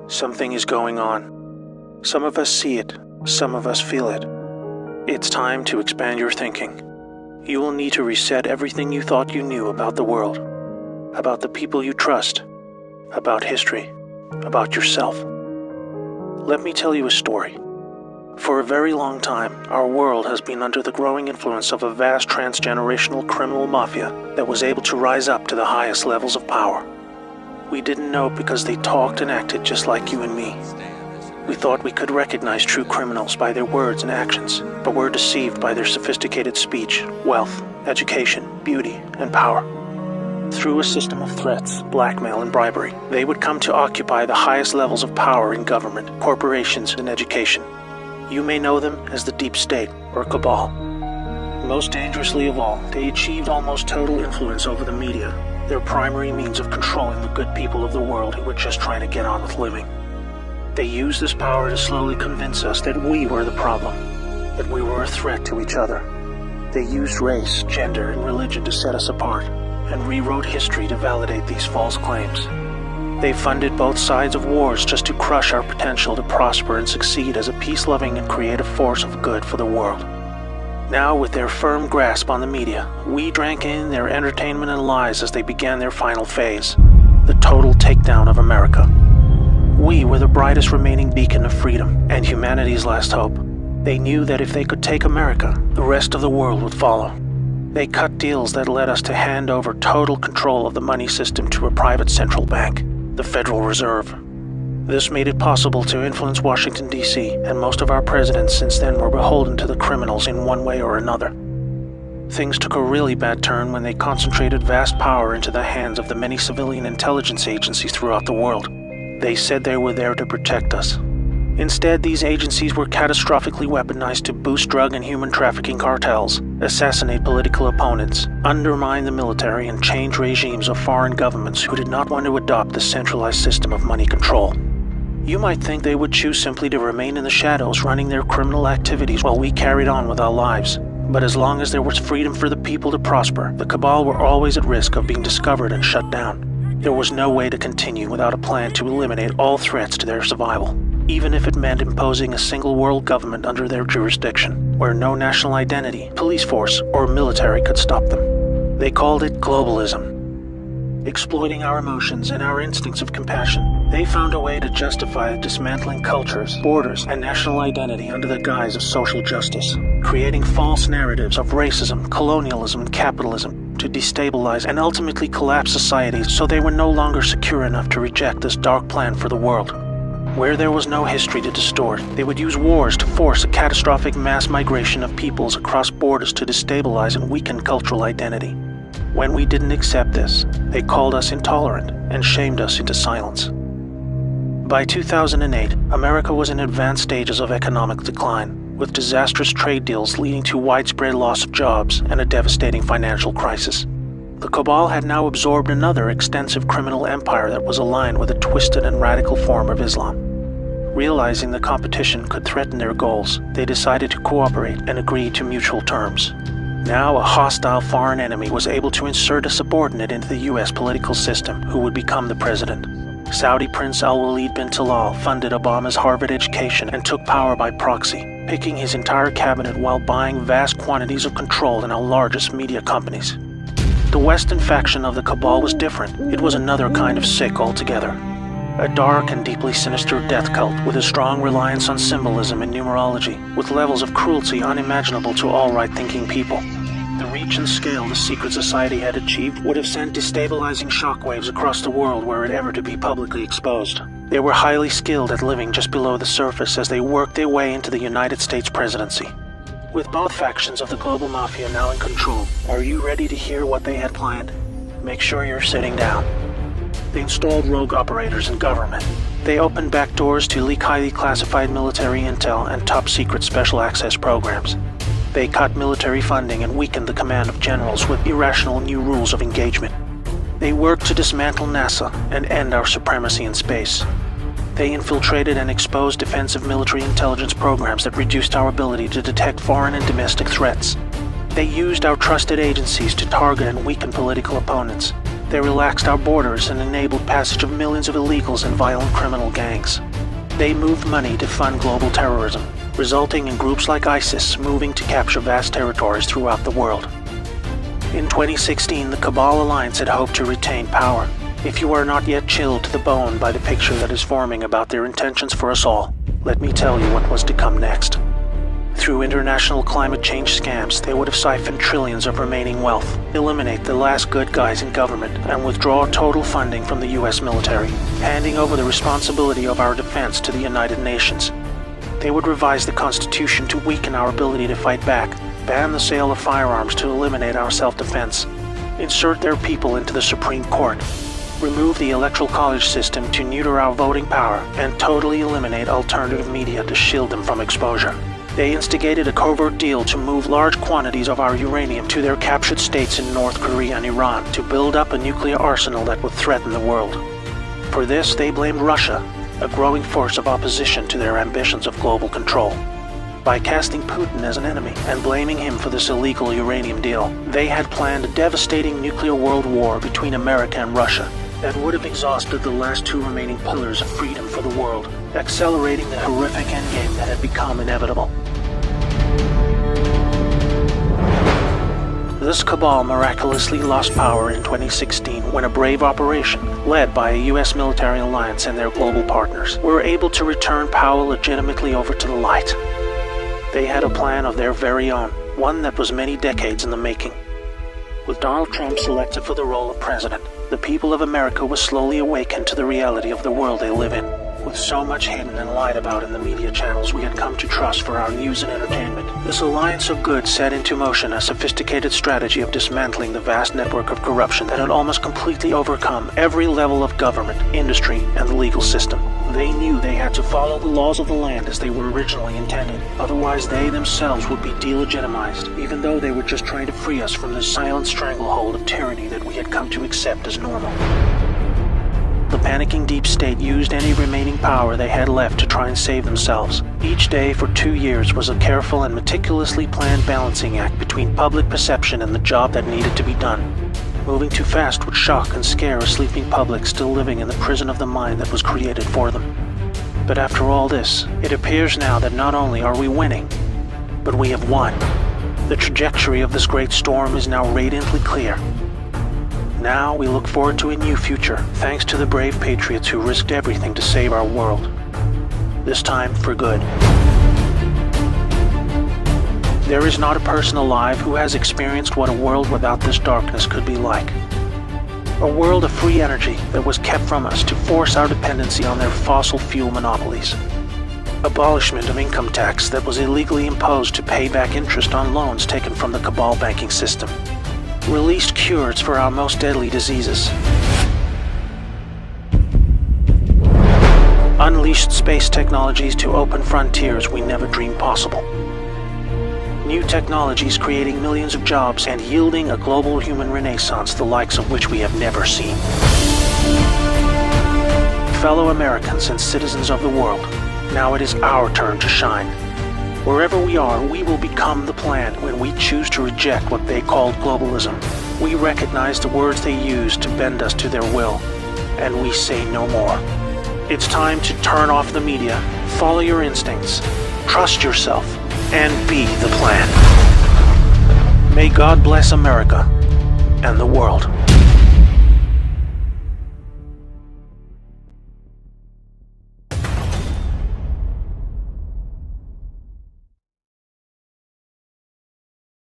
Something is going on. Some of us see it, some of us feel it. It's time to expand your thinking. You will need to reset everything you thought you knew about the world, about the people you trust, about history, about yourself. Let me tell you a story. For a very long time, our world has been under the growing influence of a vast transgenerational criminal mafia that was able to rise up to the highest levels of power. We didn't know because they talked and acted just like you and me. We thought we could recognize true criminals by their words and actions, but were deceived by their sophisticated speech, wealth, education, beauty, and power. Through a system of threats, blackmail, and bribery, they would come to occupy the highest levels of power in government, corporations, and education. You may know them as the Deep State or Cabal. Most dangerously of all, they achieved almost total influence over the media, their primary means of controlling the good people of the world who were just trying to get on with living. They used this power to slowly convince us that we were the problem, that we were a threat to each other. They used race, gender, and religion to set us apart, and rewrote history to validate these false claims. They funded both sides of wars just to crush our potential to prosper and succeed as a peace-loving and creative force of good for the world. Now, with their firm grasp on the media, we drank in their entertainment and lies as they began their final phase, the total takedown of America. We were the brightest remaining beacon of freedom and humanity's last hope. They knew that if they could take America, the rest of the world would follow. They cut deals that led us to hand over total control of the money system to a private central bank, the Federal Reserve. This made it possible to influence Washington, D.C., and most of our presidents since then were beholden to the criminals in one way or another. Things took a really bad turn when they concentrated vast power into the hands of the many civilian intelligence agencies throughout the world. They said they were there to protect us. Instead, these agencies were catastrophically weaponized to boost drug and human trafficking cartels, assassinate political opponents, undermine the military, and change regimes of foreign governments who did not want to adopt the centralized system of money control. You might think they would choose simply to remain in the shadows running their criminal activities while we carried on with our lives. But as long as there was freedom for the people to prosper, the Cabal were always at risk of being discovered and shut down. There was no way to continue without a plan to eliminate all threats to their survival, even if it meant imposing a single world government under their jurisdiction, where no national identity, police force, or military could stop them. They called it globalism. Exploiting our emotions and our instincts of compassion, they found a way to justify dismantling cultures, borders, and national identity under the guise of social justice, creating false narratives of racism, colonialism, and capitalism to destabilize and ultimately collapse societies so they were no longer secure enough to reject this dark plan for the world. Where there was no history to distort, they would use wars to force a catastrophic mass migration of peoples across borders to destabilize and weaken cultural identity. When we didn't accept this, they called us intolerant and shamed us into silence. By 2008, America was in advanced stages of economic decline, with disastrous trade deals leading to widespread loss of jobs and a devastating financial crisis. The Cabal had now absorbed another extensive criminal empire that was aligned with a twisted and radical form of Islam. Realizing the competition could threaten their goals, they decided to cooperate and agree to mutual terms. Now a hostile foreign enemy was able to insert a subordinate into the U.S. political system who would become the president. Saudi Prince Al-Walid bin Talal funded Obama's Harvard education and took power by proxy, picking his entire cabinet while buying vast quantities of control in our largest media companies. The Western faction of the Cabal was different. It was another kind of sick altogether. A dark and deeply sinister death cult with a strong reliance on symbolism and numerology, with levels of cruelty unimaginable to all right-thinking people. The reach and scale the secret society had achieved would have sent destabilizing shockwaves across the world were it ever to be publicly exposed. They were highly skilled at living just below the surface as they worked their way into the United States presidency. With both factions of the global mafia now in control, are you ready to hear what they had planned? Make sure you're sitting down. They installed rogue operators in government. They opened back doors to leak highly classified military intel and top-secret special access programs. They cut military funding and weakened the command of generals with irrational new rules of engagement. They worked to dismantle NASA and end our supremacy in space. They infiltrated and exposed defensive military intelligence programs that reduced our ability to detect foreign and domestic threats. They used our trusted agencies to target and weaken political opponents. They relaxed our borders and enabled passage of millions of illegals and violent criminal gangs. They moved money to fund global terrorism, resulting in groups like ISIS moving to capture vast territories throughout the world. In 2016, the Cabal Alliance had hoped to retain power. If you are not yet chilled to the bone by the picture that is forming about their intentions for us all, let me tell you what was to come next. Through international climate change scams, they would have siphoned trillions of remaining wealth, eliminate the last good guys in government, and withdraw total funding from the US military, handing over the responsibility of our defense to the United Nations. They would revise the Constitution to weaken our ability to fight back, ban the sale of firearms to eliminate our self-defense, insert their people into the Supreme Court, remove the Electoral College system to neuter our voting power, and totally eliminate alternative media to shield them from exposure. They instigated a covert deal to move large quantities of our uranium to their captured states in North Korea and Iran to build up a nuclear arsenal that would threaten the world. For this, they blamed Russia, a growing force of opposition to their ambitions of global control. By casting Putin as an enemy and blaming him for this illegal uranium deal, they had planned a devastating nuclear world war between America and Russia that would have exhausted the last two remaining pillars of freedom for the world, accelerating the horrific endgame that had become inevitable. This cabal miraculously lost power in 2016 when a brave operation, led by a US military alliance and their global partners, were able to return power legitimately over to the light. They had a plan of their very own, one that was many decades in the making. With Donald Trump selected for the role of president, the people of America were slowly awakened to the reality of the world they live in. With so much hidden and lied about in the media channels we had come to trust for our news and entertainment, this alliance of good set into motion a sophisticated strategy of dismantling the vast network of corruption that had almost completely overcome every level of government, industry, and the legal system. They knew they had to follow the laws of the land as they were originally intended, otherwise they themselves would be delegitimized, even though they were just trying to free us from the silent stranglehold of tyranny that we had come to accept as normal. The panicking deep state used any remaining power they had left to try and save themselves. Each day for 2 years was a careful and meticulously planned balancing act between public perception and the job that needed to be done. Moving too fast would shock and scare a sleeping public still living in the prison of the mind that was created for them. But after all this, it appears now that not only are we winning, but we have won. The trajectory of this great storm is now radiantly clear. Now we look forward to a new future, thanks to the brave patriots who risked everything to save our world. This time for good. There is not a person alive who has experienced what a world without this darkness could be like. A world of free energy that was kept from us to force our dependency on their fossil fuel monopolies. Abolishment of income tax that was illegally imposed to pay back interest on loans taken from the cabal banking system. Released cures for our most deadly diseases. Unleashed space technologies to open frontiers we never dreamed possible. New technologies creating millions of jobs and yielding a global human renaissance the likes of which we have never seen. Fellow Americans and citizens of the world, now it is our turn to shine. Wherever we are, we will become the plan when we choose to reject what they called globalism. We recognize the words they use to bend us to their will, and we say no more. It's time to turn off the media, follow your instincts, trust yourself, and be the plan. May God bless America and the world.